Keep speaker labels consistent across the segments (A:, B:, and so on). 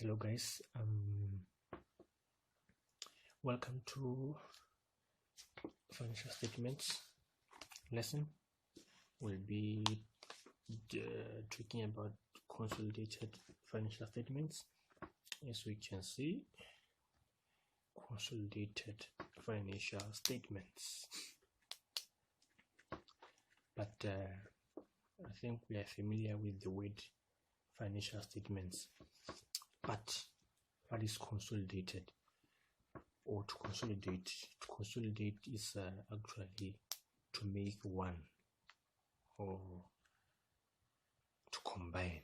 A: Hello guys, welcome to financial statements lesson. We'll be talking about consolidated financial statements. As we can see, consolidated financial statements, but I think we are familiar with the word financial statements. But what is consolidated or to consolidate? To consolidate is actually to make one or to combine.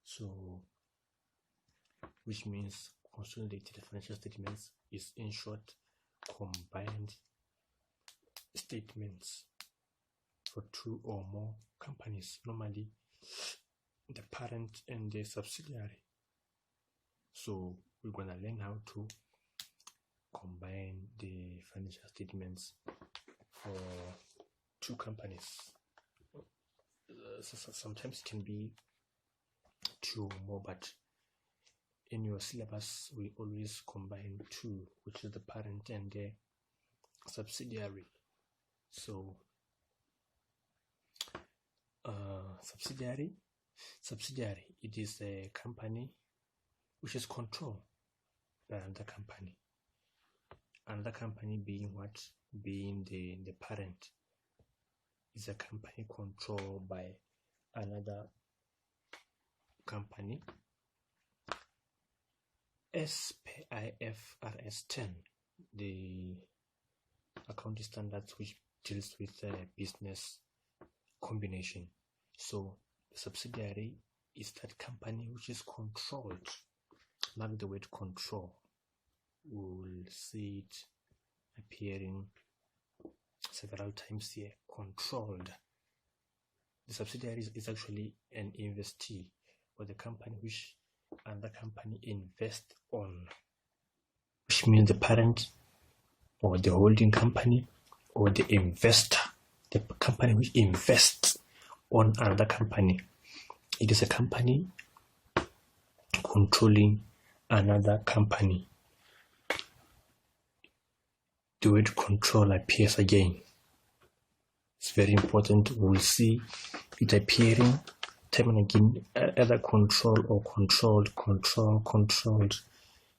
A: So, which means consolidated financial statements is in short combined statements for two or more companies, normally the parent and the subsidiary. So we're going to learn how to combine the financial statements for two companies. Sometimes it can be two or more, but in your syllabus we always combine two, which is the parent and the subsidiary. So subsidiary, it is a company which is controlled by another company. Another company being what? Being the parent is a company controlled by another company. As per IFRS 10, the accounting standards which deals with business combination. So the subsidiary is that company which is controlled. Mark the word control. We'll see it appearing several times here. Controlled. The subsidiary is actually an investee, or the company which another company invests on, which means the parent or the holding company or the investor, the company which invests on another company. It is a company controlling another company. The word control appears again. It's very important. We'll see it appearing time and again, either control or controlled.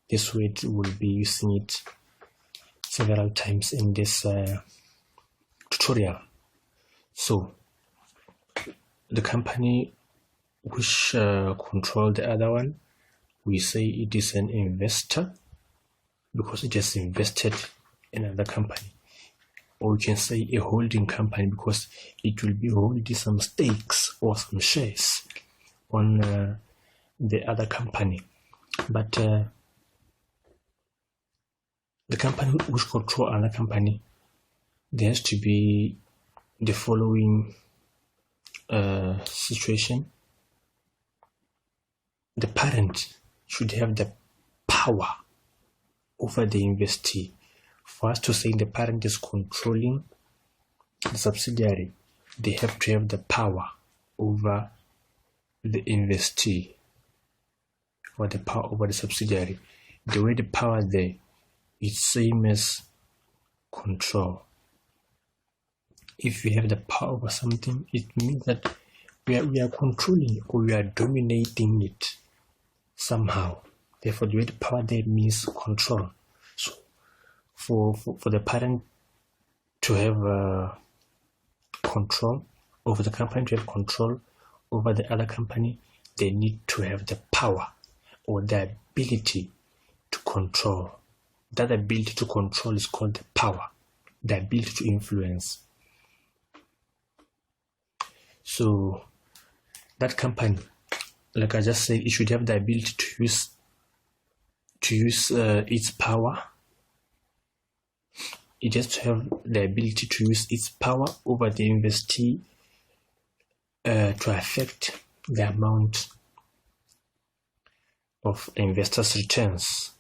A: This word will be using it several times in this tutorial. So the company which controls the other one, we say it is an investor because it has invested in another company. Or we can say a holding company because it will be holding some stakes or some shares on the other company. But the company which controls another company, there has to be the following situation. The parent should have the power over the investee. For us to say the parent is controlling the subsidiary, they have to have the power over the investee or the power over the subsidiary. The way the power there is same as control. If we have the power over something, it means that we are controlling or we are dominating it somehow. Therefore, the way the power there means control. So, for the parent to have control over the company, to have control over the other company, they need to have the power or the ability to control. That ability to control is called the power, the ability to influence. So that company, like I just said, it should have the ability to use its power. It has to have the ability to use its power over the investee to affect the amount of investors' returns.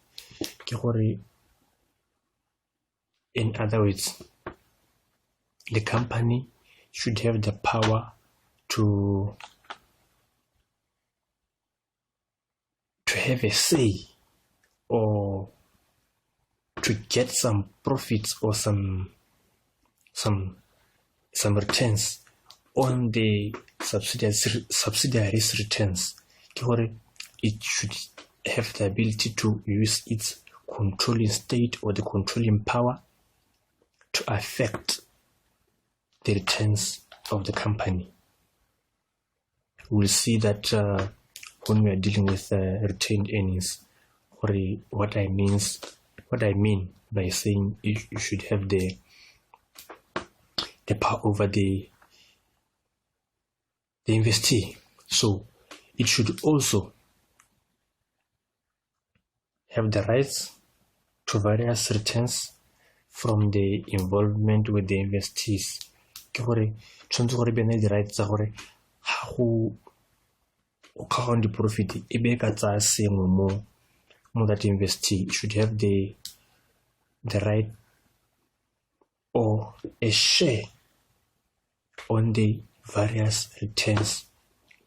A: In other words, the company should have the power to have a say or to get some profits or some returns on the subsidiaries returns, it should have the ability to use its controlling state or the controlling power to affect the returns of the company. We'll see that when we are dealing with retained earnings, or what I mean by saying you should have the power over the investee. So it should also have the rights to various returns from the involvement with the investees. The rights how the profit more that investee should have the right or a share on the various returns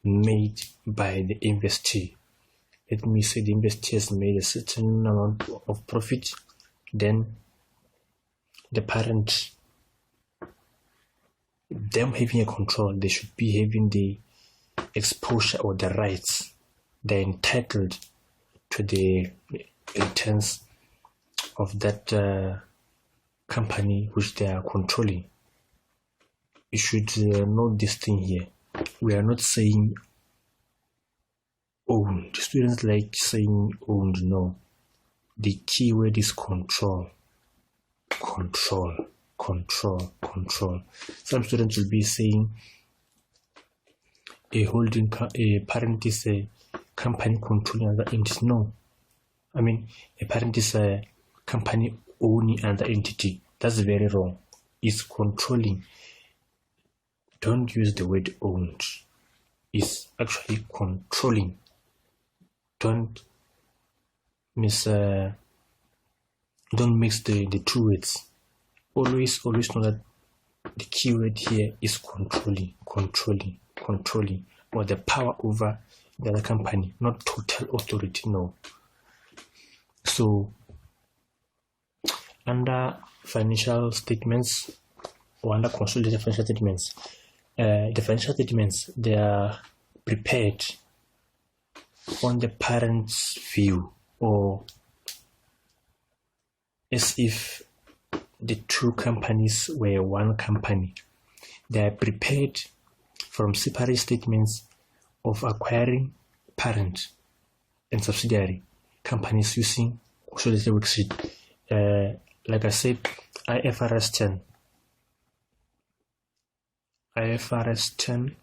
A: made by the investee. Let me say the investee has made a certain amount of profit, then the parent, them having a control, they should be having the exposure or the rights. They're entitled to the returns of that company which they are controlling. You should note this thing here. We are not saying owned. Students like saying owned. No. The key word is control. Control. Some students will be saying a parent is a company controlling another entity. No. I mean, a parent is a company owning another entity. That's very wrong. It's controlling. Don't use the word owned. It's actually controlling. Don't mix the two words. Always know that the key word here is controlling, or the power over the other company, not total authority. No. So under financial statements or under consolidated financial statements, the financial statements, they are prepared on the parent's view, or as if the two companies were one company. They are prepared from separate statements of acquiring parent and subsidiary companies using consolidated worksheet. Like I said, IFRS 10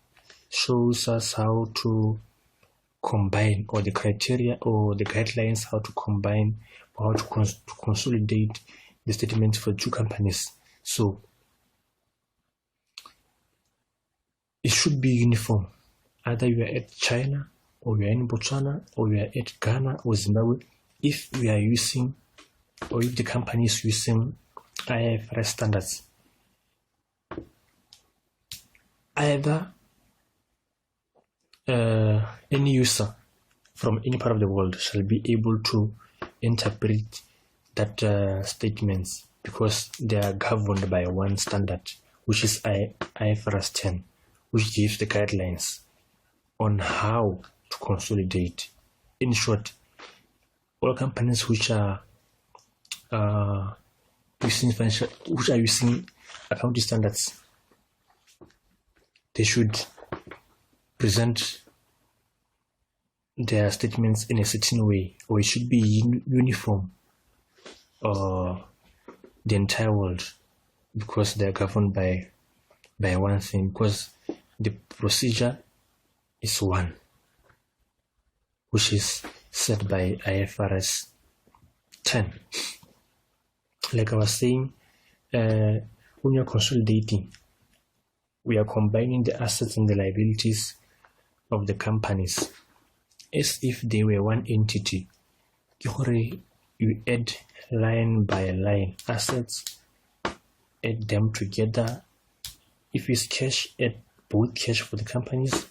A: shows us how to combine, or the criteria or the guidelines how to combine or how to consolidate the statements for two companies. So it should be uniform. Either you are at China, or you are in Botswana, or you are at Ghana or Zimbabwe. If we are using, or if the company is using IFRS standards, either any user from any part of the world shall be able to interpret that statements, because they are governed by one standard, which is IFRS 10, which gives the guidelines on how to consolidate. In short, all companies which are using accounting standards, they should present their statements in a certain way, or it should be uniform the entire world, because they are governed by one thing, because the procedure is one, which is set by IFRS 10. Like I was saying, when you're consolidating, we are combining the assets and the liabilities of the companies as if they were one entity. You add line by line assets, add them together. If it's cash, add both cash for the companies,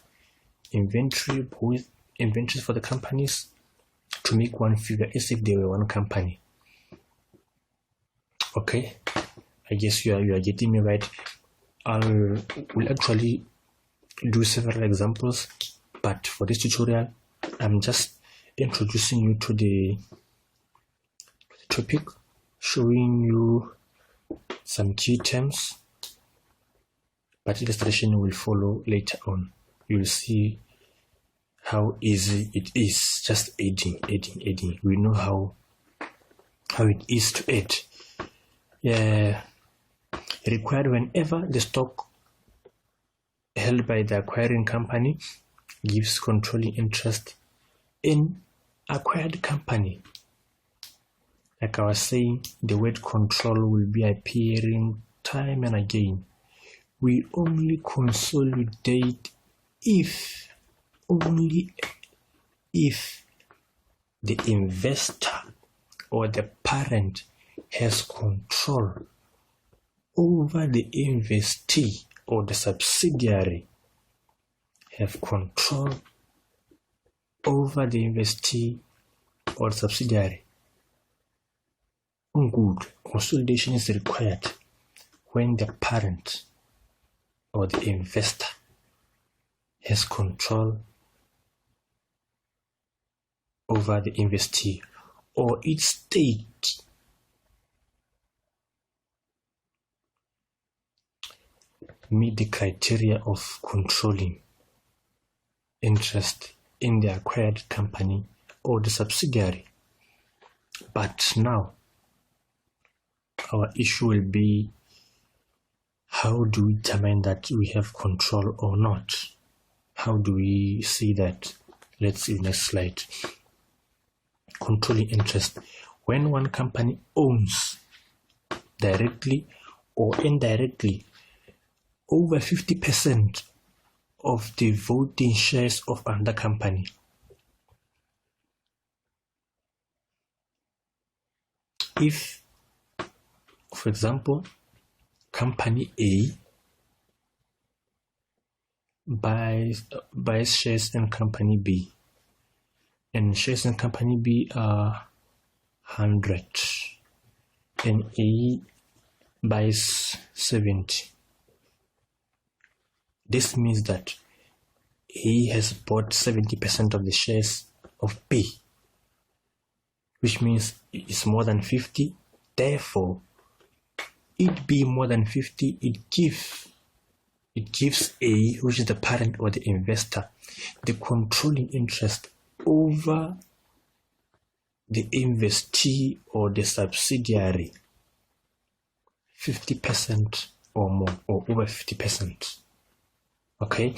A: inventory, both inventories for the companies, to make one figure as if they were one company. Okay, I guess you are getting me right. We'll actually do several examples, but for this tutorial I'm just introducing you to the topic, showing you some key terms, but illustration will follow later on. You'll see how easy it is, just adding. We know how it is to add. Required whenever the stock held by the acquiring company gives controlling interest in acquired company. Like I was saying, the word control will be appearing time and again. We only consolidate only if the investor or the parent has control over the investee, or the subsidiary have control over the investee or subsidiary. Good. Consolidation is required when the parent or the investor has control over the investee or its stake. Meet the criteria of controlling interest in the acquired company or the subsidiary. But now our issue will be, how do we determine that we have control or not? How do we see that? Let's see the next slide. Controlling interest. When one company owns directly or indirectly over 50% of the voting shares of another company. If, for example, company A buys shares in company B, and shares in company B are 100, and A buys 70. This means that A has bought 70% of the shares of B, which means it is more than 50. Therefore, it being more than 50, it gives A, which is the parent or the investor, the controlling interest over the investee or the subsidiary, 50% or more, or over 50%. Okay,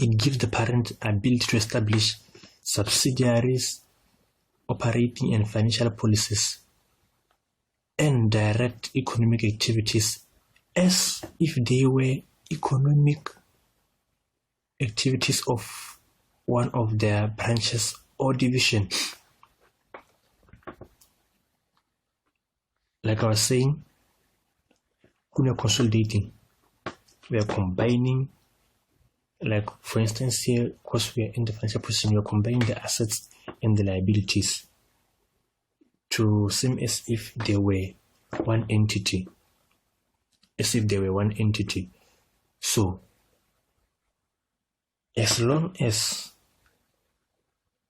A: it gives the parent ability to establish subsidiaries, operating and financial policies, and direct economic activities as if they were economic activities of one of their branches or division. Like I was saying, when you're consolidating, we are combining, like for instance here, because we are in the financial position, we are combining the assets and the liabilities to seem as if they were one entity. So, as long as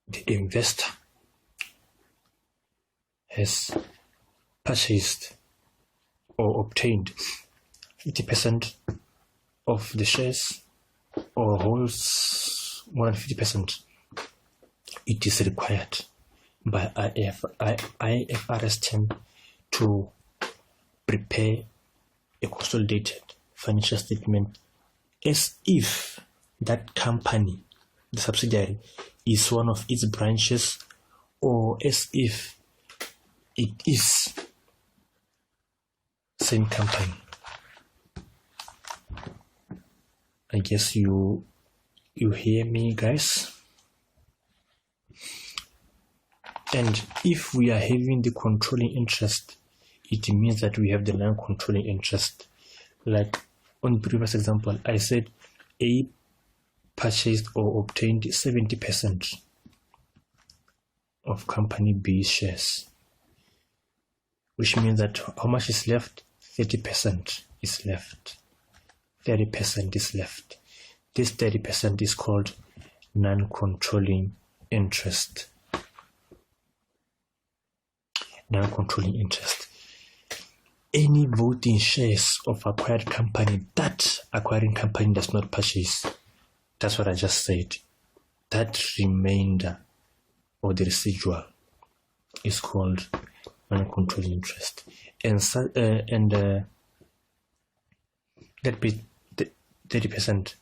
A: the investor has purchased or obtained 50% of the shares or holds more than 50%, it is required by IFRS 10 to prepare a consolidated financial statement as if that company, the subsidiary, is one of its branches, or as if it is same company. I guess you hear me, guys. And if we are having the controlling interest, it means that we have the non-controlling interest. Like on the previous example, I said A purchased or obtained 70%. of company B shares, which means that how much is left? 30% is left. 30% is left. This 30% is called non-controlling interest. Non-controlling interest. Any voting shares of acquired company that acquiring company does not purchase, that's what I just said, that remainder or the residual is called non-controlling interest. And that be 30%,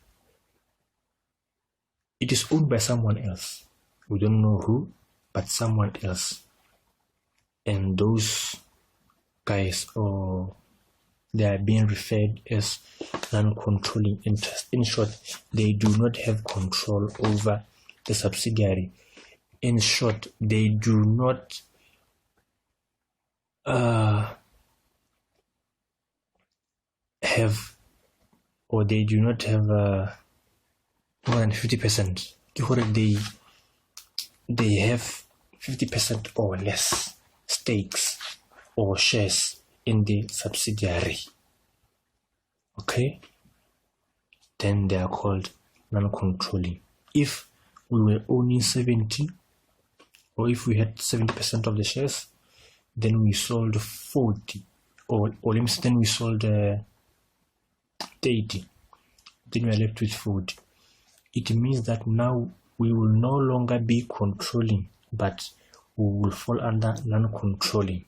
A: it is owned by someone else. We don't know who, but someone else. And those guys, or they are being referred as non-controlling interest. In short, they do not have control over the subsidiary. In short, they do not have, or they do not have more than 50%. They have 50% or less stakes or shares in the subsidiary. Okay? Then they are called non-controlling. If we were owning 70, or if we had 70% of the shares, then we sold 40, or then we sold 30, then we are left with 40. It means that now we will no longer be controlling, but we will fall under non-controlling.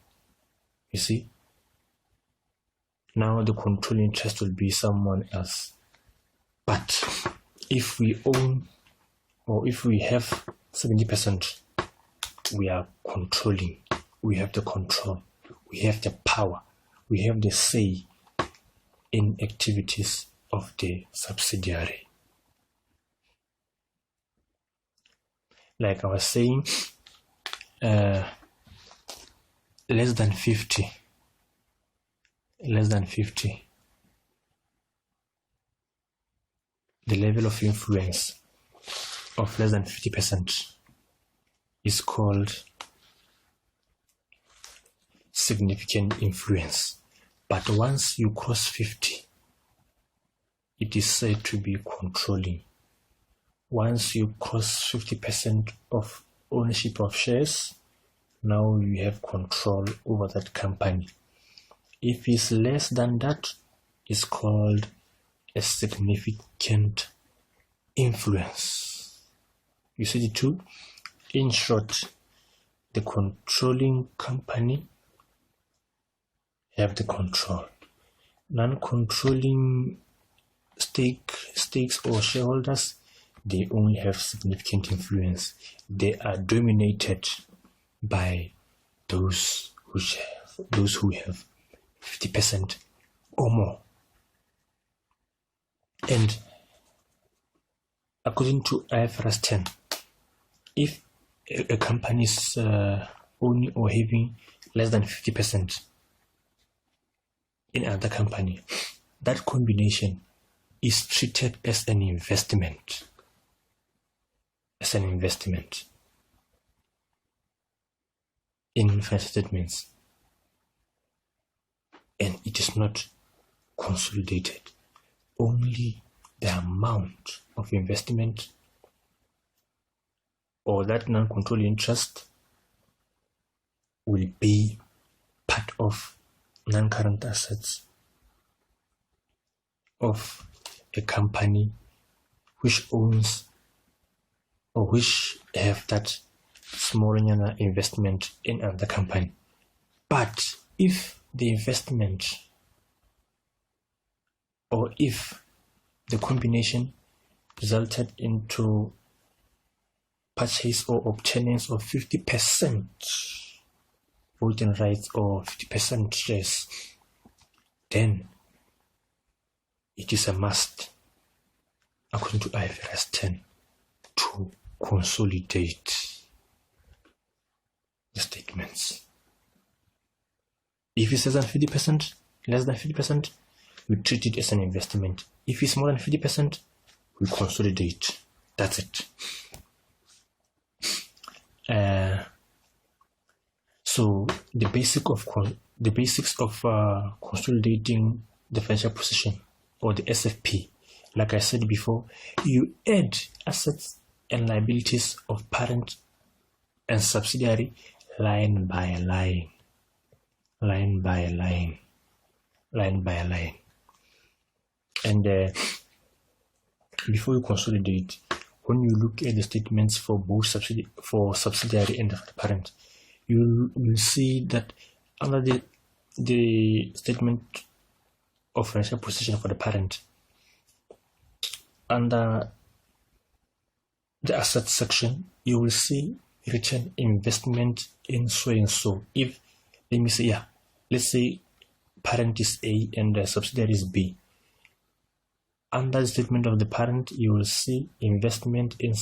A: You see? Now the controlling interest will be someone else. But if we own, or if we have 70%, we are controlling. We have the control. We have the power. We have the say in activities of the subsidiary. Like I was saying, less than 50. The level of influence of less than 50% is called significant influence. But once you cross 50, it is said to be controlling. Once you cross 50% of ownership of shares, now you have control over that company. If it's less than that, it's called a significant influence. You see the two? In short, the controlling company have the control. Non-controlling stakes or shareholders, they only have significant influence. They are dominated by those who have 50% or more. And according to IFRS 10, if a company is owning or having less than 50% in another company, that combination is treated as an investment. In financial statements, and it is not consolidated. Only the amount of investment or that non-controlling interest will be part of non-current assets of a company which owns or which have that small investment in another company. But if the investment, or if the combination resulted into purchase or obtainance of 50% voting rights or 50% shares, then it is a must, according to IFRS 10, to consolidate the statements. If it's less than 50%, we treat it as an investment. If it's more than 50%, we consolidate. That's it. the basics of consolidating the financial position, or the SFP. Like I said before, you add assets and liabilities of parent and subsidiary line by line. And before you consolidate, when you look at the statements for both subsidiary and the parent, you will see that under the statement of financial position for the parent, under the assets section, you will see written investment in so and so. If, let's say parent is A and the subsidiary is B. Under the statement of the parent, you will see investment in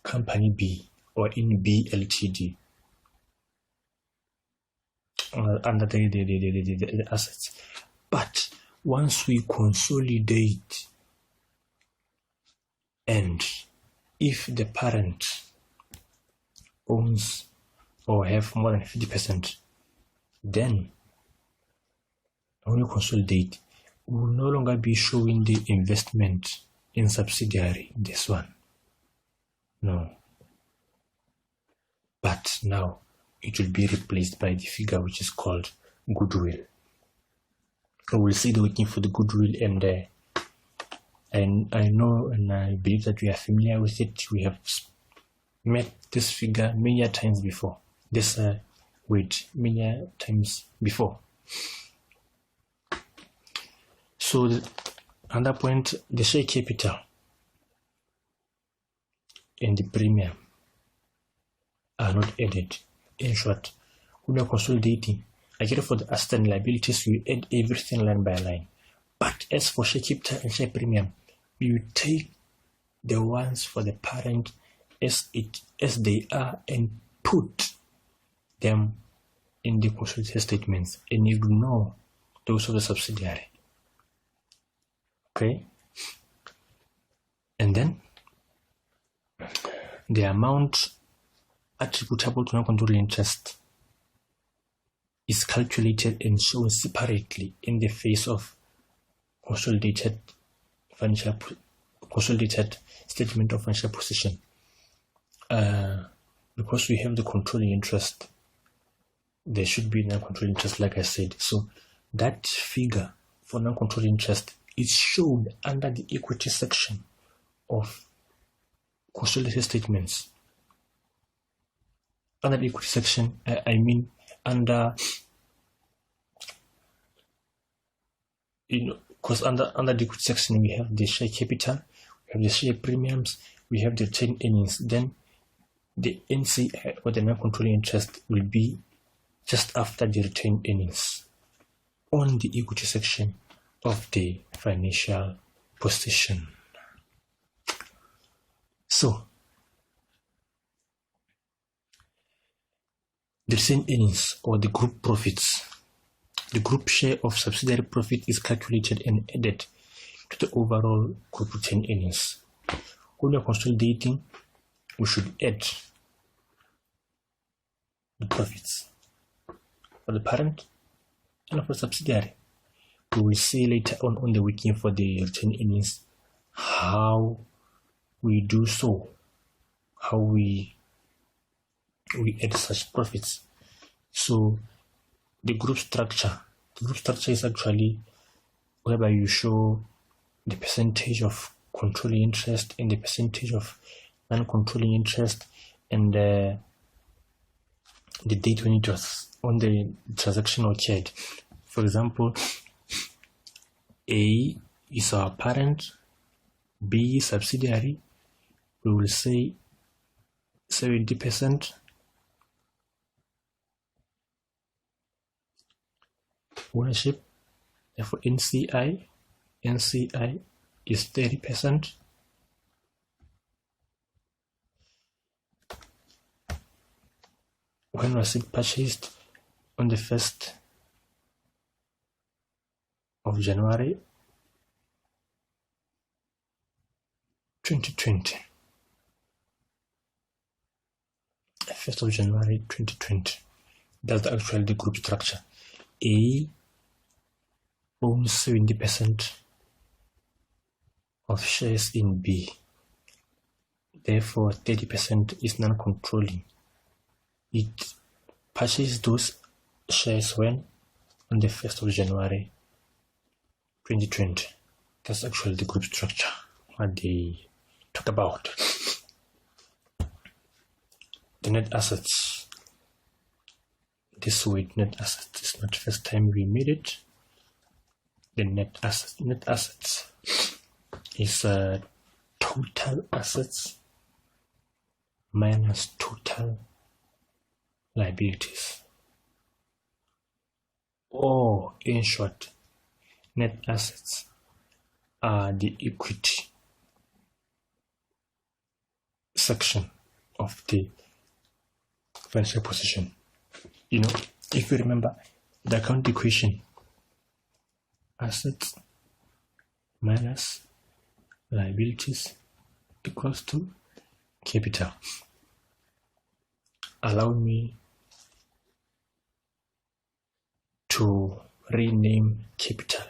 A: company B, or in B Ltd. Under the assets. But once we consolidate, and if the parent owns or have more than 50%, then when you consolidate, we will no longer be showing the investment in subsidiary, this one. No. But now it will be replaced by the figure which is called goodwill. We will see the working for the goodwill, and I know and I believe that we are familiar with it. We have met this figure many times before. Many times before. So another point, the share capital and the premium are not added. In short, when you're consolidating, again for the assets and liabilities, you add everything line by line. But as for share capital and share premium, you take the ones for the parent as they are and put them in the consolidated statements and ignore those of the subsidiary. Okay? And then the amount attributable to non-controlling interest is calculated and shown separately in the face of consolidated statement of financial position. Because we have the controlling interest, there should be non-controlling interest, like I said. So that figure for non-controlling interest is shown under the equity section of consolidated statements. Under the equity section, under, because under the equity section we have the share capital, we have the share premiums, we have the retained earnings. Then the NCI, or the non-controlling interest, will be just after the retained earnings on the equity section of the financial position. So the retained earnings, or the group profits, the group share of subsidiary profit is calculated and added to the overall group retained earnings. When you're consolidating, we should add the profits for the parent and for the subsidiary. We will see later on the working for the retained earnings how we do so, how we add such profits. So the group structure is actually whereby you show the percentage of controlling interest and the percentage of non-controlling interest, and the date when it was on the transaction occurred. For example, A is our parent, B subsidiary. We will say 70% ownership. Therefore, NCI is 30%. When was it purchased? On the 1st of January 2020. 1st of January 2020. That's actually the group structure. A owns 70% of shares in B. Therefore, 30% is non-controlling. It purchased those shares when? On the 1st of January 2020. That's actually the group structure, what they talk about. The net assets. This with net assets is not the first time we made it. The net assets is total assets minus total liabilities. Or in short, net assets are the equity section of the financial position. If you remember the account equation, assets minus liabilities equals to capital. Allow me to rename capital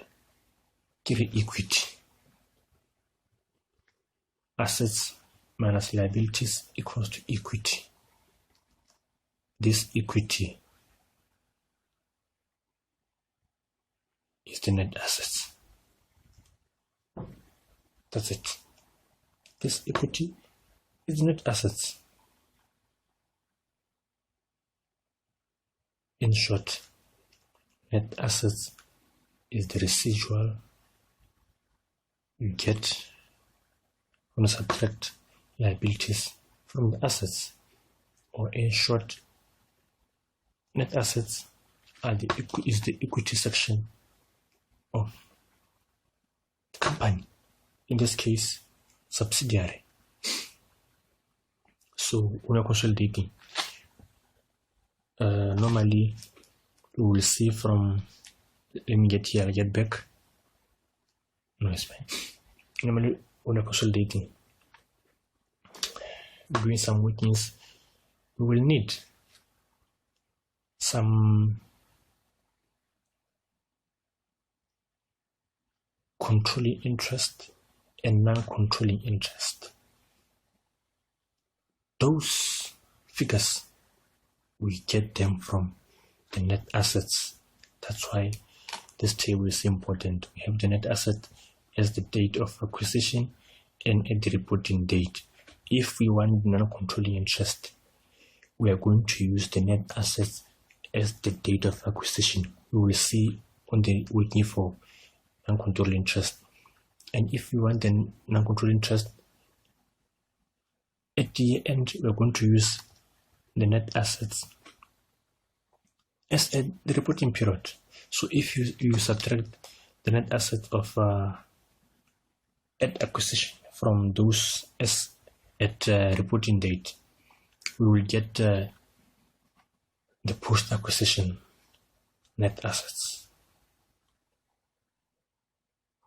A: to equity. Assets minus liabilities equals to equity. This equity is the net assets. That's it. This equity is net assets. In short, net assets is the residual you get when you subtract liabilities from the assets. Or in short, net assets is the equity section of the company. In this case, subsidiary. So when you're consolidating, normally you will see from, let me get here, I'll get back. No, it's fine. Normally when you're consolidating, doing some workings, we will need some controlling interest and non-controlling interest. Those figures, we get them from the net assets. That's why this table is important. We have the net asset as the date of acquisition and at the reporting date. If we want non-controlling interest, we are going to use the net assets as the date of acquisition. We will see on the working for non-controlling interest. And if we want the non-controlling interest, at the end, we are going to use the net assets as at the reporting period. So if you subtract the net assets of at acquisition from those as at reporting date, we will get the post-acquisition net assets,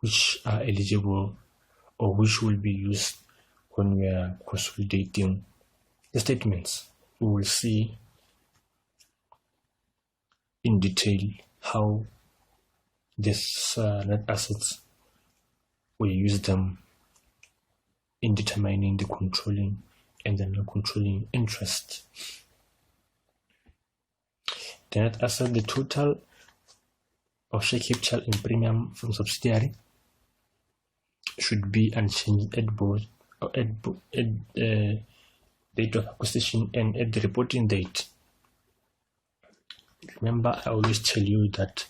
A: which are eligible or which will be used when we are consolidating the statements. We will see in detail how this net assets, we use them in determining the controlling and the non-controlling interest. The net asset, the total of share capital and premium from subsidiary should be unchanged at both date of acquisition and at the reporting date. Remember, I always tell you that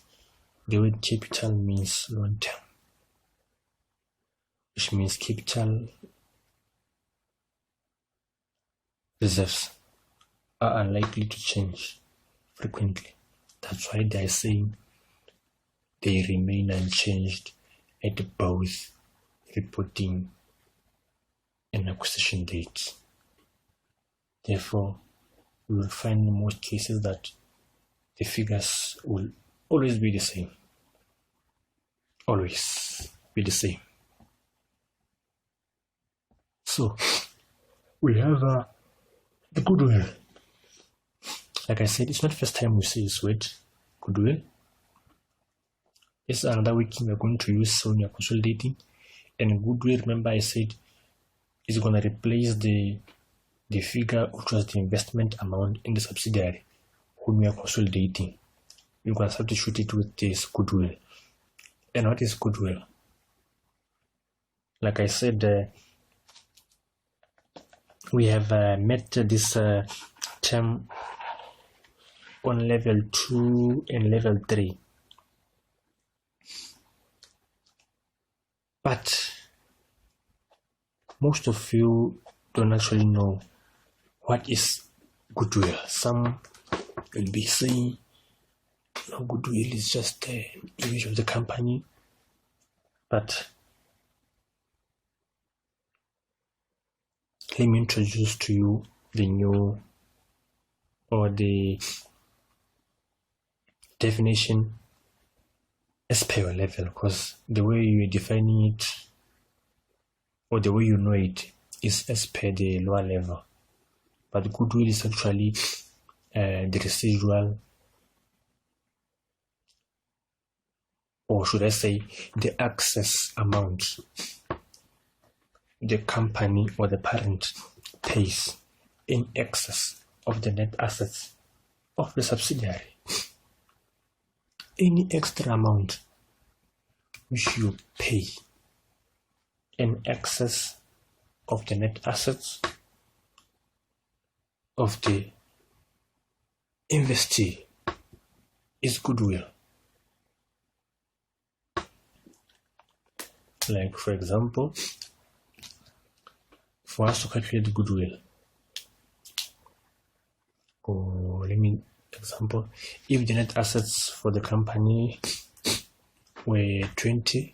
A: the word capital means long term, which means capital reserves are unlikely to change frequently. That's why they are saying they remain unchanged at both reporting and acquisition dates. Therefore, we will find in most cases that the figures will always be the same. Always be the same. So, we have the goodwill. Like I said, it's not the first time we see this word, goodwill. This is another working we're going to use when you're consolidating. And goodwill, remember I said, is going to replace the figure which was the investment amount in the subsidiary when we are consolidating. You're going to substitute it with this goodwill. And what is goodwill? Like I said, we have met this term on level 2 and level 3. But most of you don't actually know what is goodwill. Some will be saying, no, goodwill is just the image of the company. But let me introduce to you the new or the definition as per your level, because the way you're defining it or the way you know it is as per the lower level. But goodwill is actually the residual, or should I say the excess amount the company or the parent pays in excess of the net assets of the subsidiary. Any extra amount which you pay in excess of the net assets of the investee is goodwill. Like, for example, for us to calculate goodwill, or let me example, if the net assets for the company were 20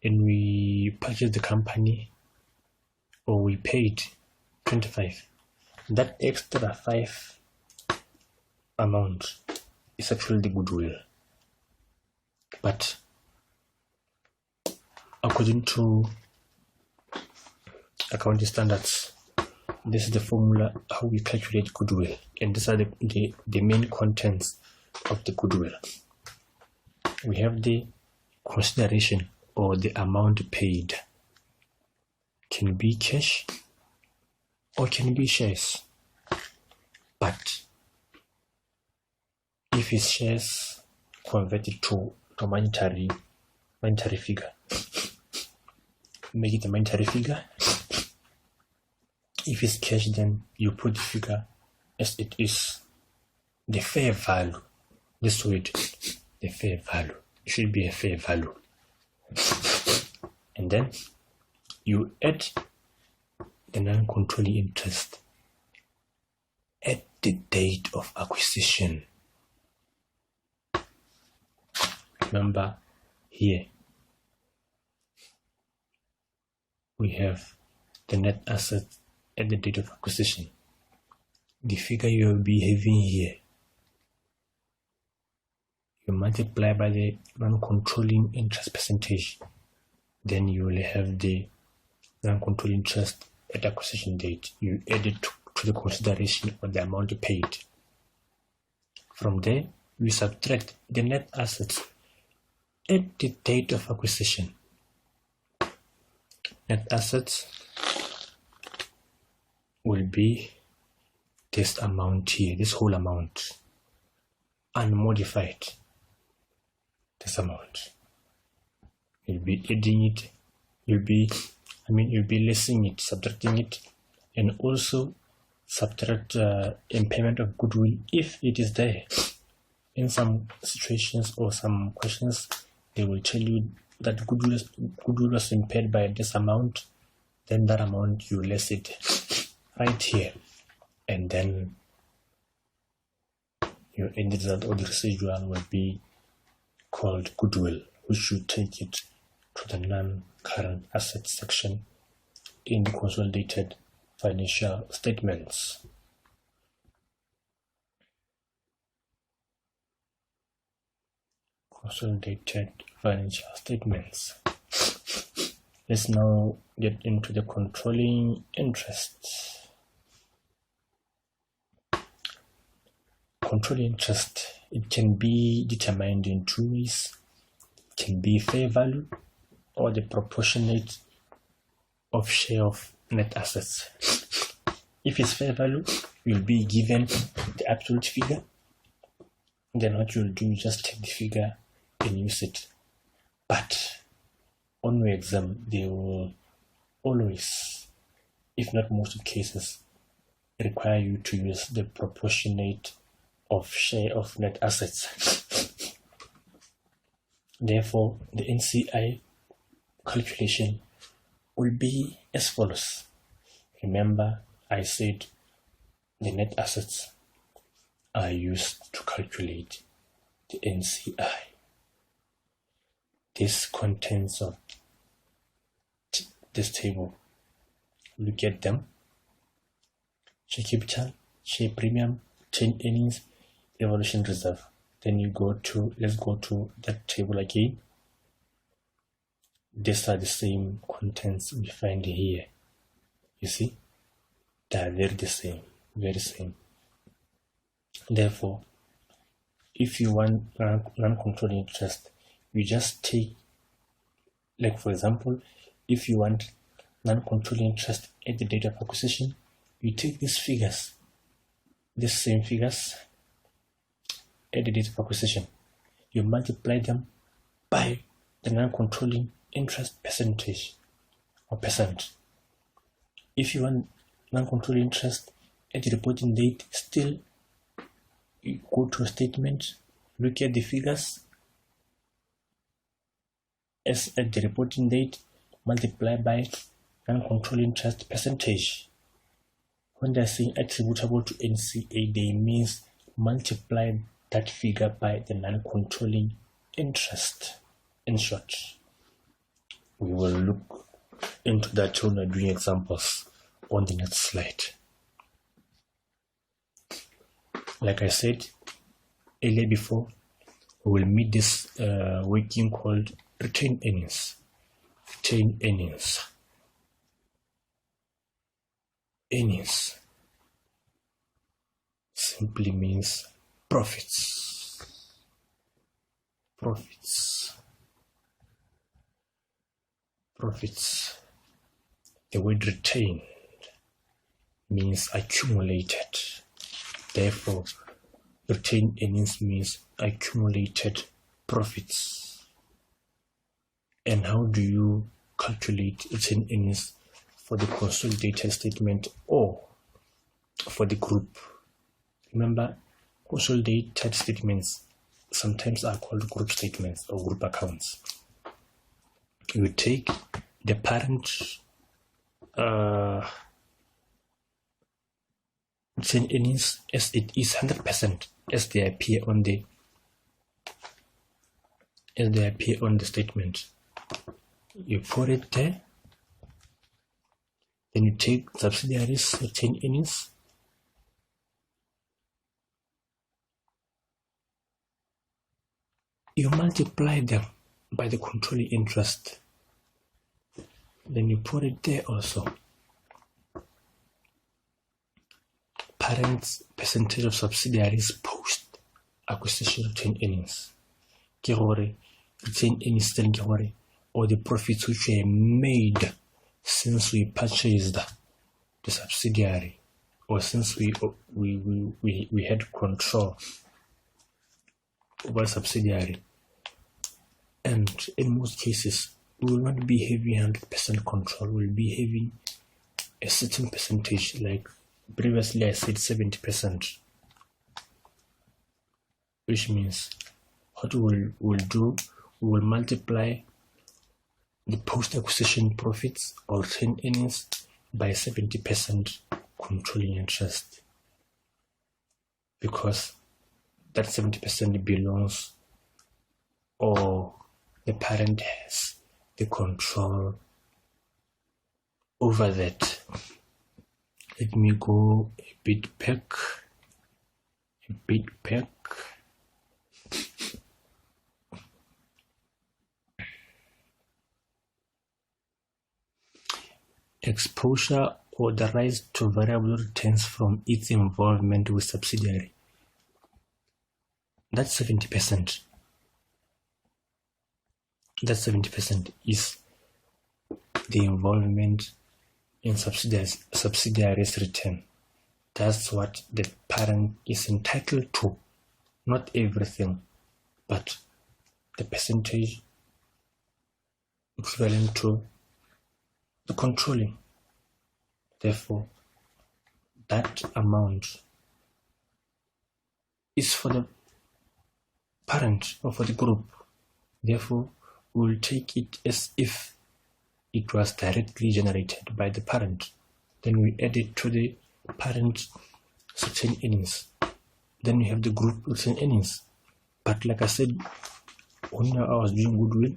A: and we purchased the company, or we paid 25, that extra 5 amount is actually the goodwill. But according to accounting standards, this is the formula how we calculate goodwill, and these are the main contents of the goodwill. We have the consideration or the amount paid. Can be cash or can be shares. But if it's shares, convert it to monetary figure. Make it a monetary figure. If it's cash, then you put the figure as it is. The fair value. This word, the fair value. It should be a fair value. And then you add the non-controlling interest at the date of acquisition. Remember, here we have the net assets at the date of acquisition. The figure you will be having here, you multiply by the non-controlling interest percentage, then you will have the non-controlling interest at acquisition date. You add it to the consideration or the amount paid. From there, we subtract the net assets at the date of acquisition. Net assets will be this amount here, this whole amount, unmodified. This amount. You'll be adding it, you'll be lessing it, subtracting it, and also subtract impairment of goodwill if it is there. In some situations or some questions, they will tell you that goodwill was impaired by this amount, then that amount you less it right here, and then your end result or the residual will be called goodwill, which should take it to the non-current assets section in the consolidated financial statements. Consolidated financial statements. Let's now get into the controlling interest. non-controlling interest, it can be determined in two ways. It can be fair value or the proportionate of share of net assets. If it's fair value, you'll be given the absolute figure. Then what you'll do is just take the figure and use it. But on your exam, they will always, if not most of cases, require you to use the proportionate of share of net assets. Therefore, the NCI calculation will be as follows. Remember, I said the net assets are used to calculate the NCI. This contents of this table. Look at them. Share capital, share premium, retained earnings, evaluation reserve. Then let's go to that table again. These are the same contents we find here. You see, they are very same. Therefore, if you want non-controlling interest, you just take, like for example, if you want non-controlling interest at the date of acquisition, you take these same figures at the date of acquisition, you multiply them by the non-controlling interest percentage or percent. If you want non-controlling interest at the reporting date, still you go to a statement, look at the figures as at the reporting date, multiply by non-controlling interest percentage. When they're saying attributable to NCA, they means multiply that figure by the non-controlling interest. In short, we will look into that when we're doing examples on the next slide. Like I said earlier before, we will meet this working called retained earnings. Retained earnings. Earnings simply means profits. The word retained means accumulated. Therefore, retained earnings means accumulated profits. And how do you calculate retained earnings for the consolidated statement or for the group? Remember, consolidated statements sometimes are called group statements or group accounts. You take the parent retained earnings as it is 100% as they appear on the statement. You put it there. Then you take subsidiaries retained earnings. You multiply them by the controlling interest. Then you put it there also. Parents' percentage of subsidiaries post acquisition retained earnings. Retained earnings or the profits which were made since we purchased the subsidiary, or since we had control over subsidiary. And in most cases, we will not be having 100% control. We will be having a certain percentage, like previously I said 70%, which means what we will do, we will multiply the post-acquisition profits or retained earnings by 70% controlling interest, because that 70% belongs, or the parent has the control over that. Let me go a bit back. Exposure or the rise to variable returns from its involvement with subsidiary. that 70%. That 70% is the involvement in subsidiaries return. That's what the parent is entitled to. Not everything, but the percentage equivalent to the controlling. Therefore, that amount is for the parent or for the group. Therefore, we'll take it as if it was directly generated by the parent. Then we add it to the parent certain earnings. Then we have the group certain earnings. But like I said, when I was doing Goodwill,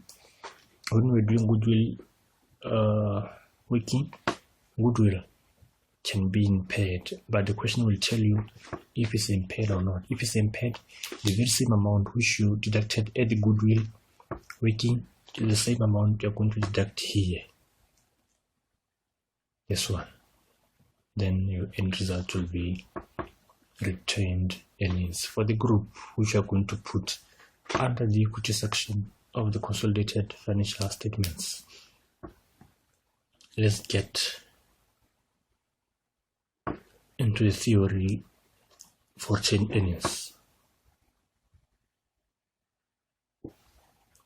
A: when we were doing Goodwill working, Goodwill can be impaired, but the question will tell you if it's impaired or not. If it's impaired, the very same amount which you deducted at the Goodwill working is the same amount you're going to deduct here. This one. Then your end result will be retained earnings for the group, which you are going to put under the equity section of the consolidated financial statements. Let's get into the theory for retained earnings.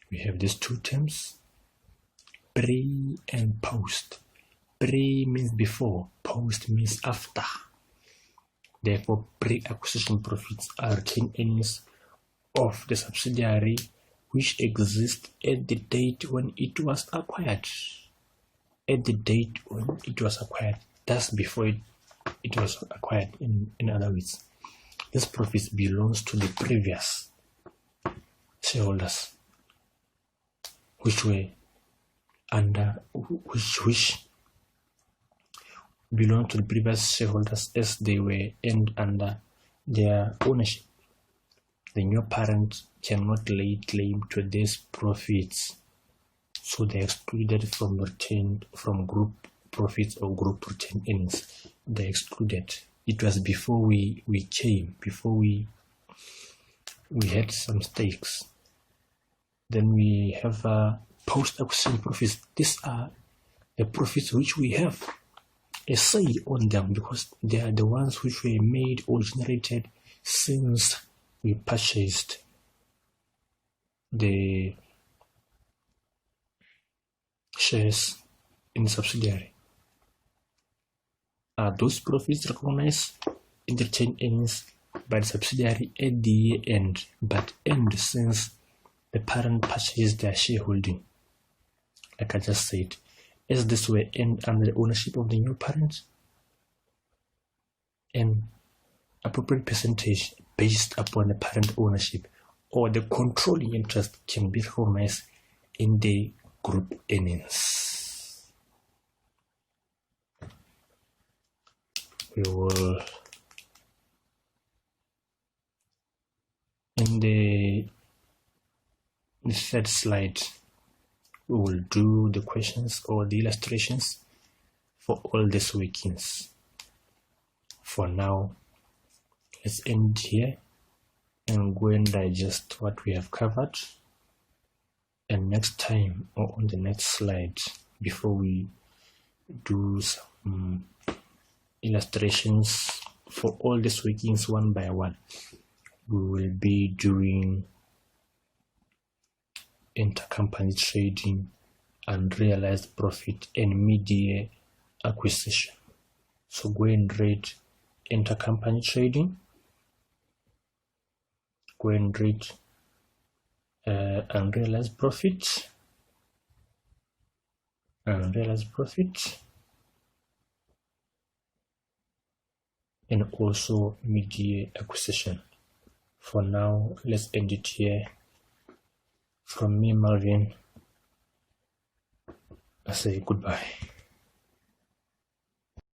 A: We have these two terms, pre and post. Pre means before, post means after. Therefore, pre-acquisition profits are retained earnings of the subsidiary which exist at the date when it was acquired. At the date when it was acquired, that's before it was acquired. In other words, this profit belongs to the previous shareholders, which were under which belong to the previous shareholders as they were earned under their ownership. The new parent cannot lay claim to these profits, so they are excluded from group profits or group retained earnings. They are excluded. It was before we had some stakes. Then we have post-acquisition profits. These are the profits which we have a say on them because they are the ones which were made or generated since we purchased the shares in the subsidiary. Are those profits recognized in the retained earnings by the subsidiary at the year end, but end since the parent purchased their shareholding? Like I just said, as this were earned under the ownership of the new parent, an appropriate percentage based upon the parent ownership or the controlling interest can be recognized in the group earnings. We will, in the third slide, we will do the questions or the illustrations for all these workings. For now, let's end here and go and digest what we have covered. And next time or on the next slide, before we do some illustrations for all these workings one by one, we will be doing intercompany trading, unrealized profit, and mid-year acquisition. So go and read intercompany trading, go and read unrealized profit, and also mid-year acquisition. For now, let's end it here. From me, Melvin, I say goodbye.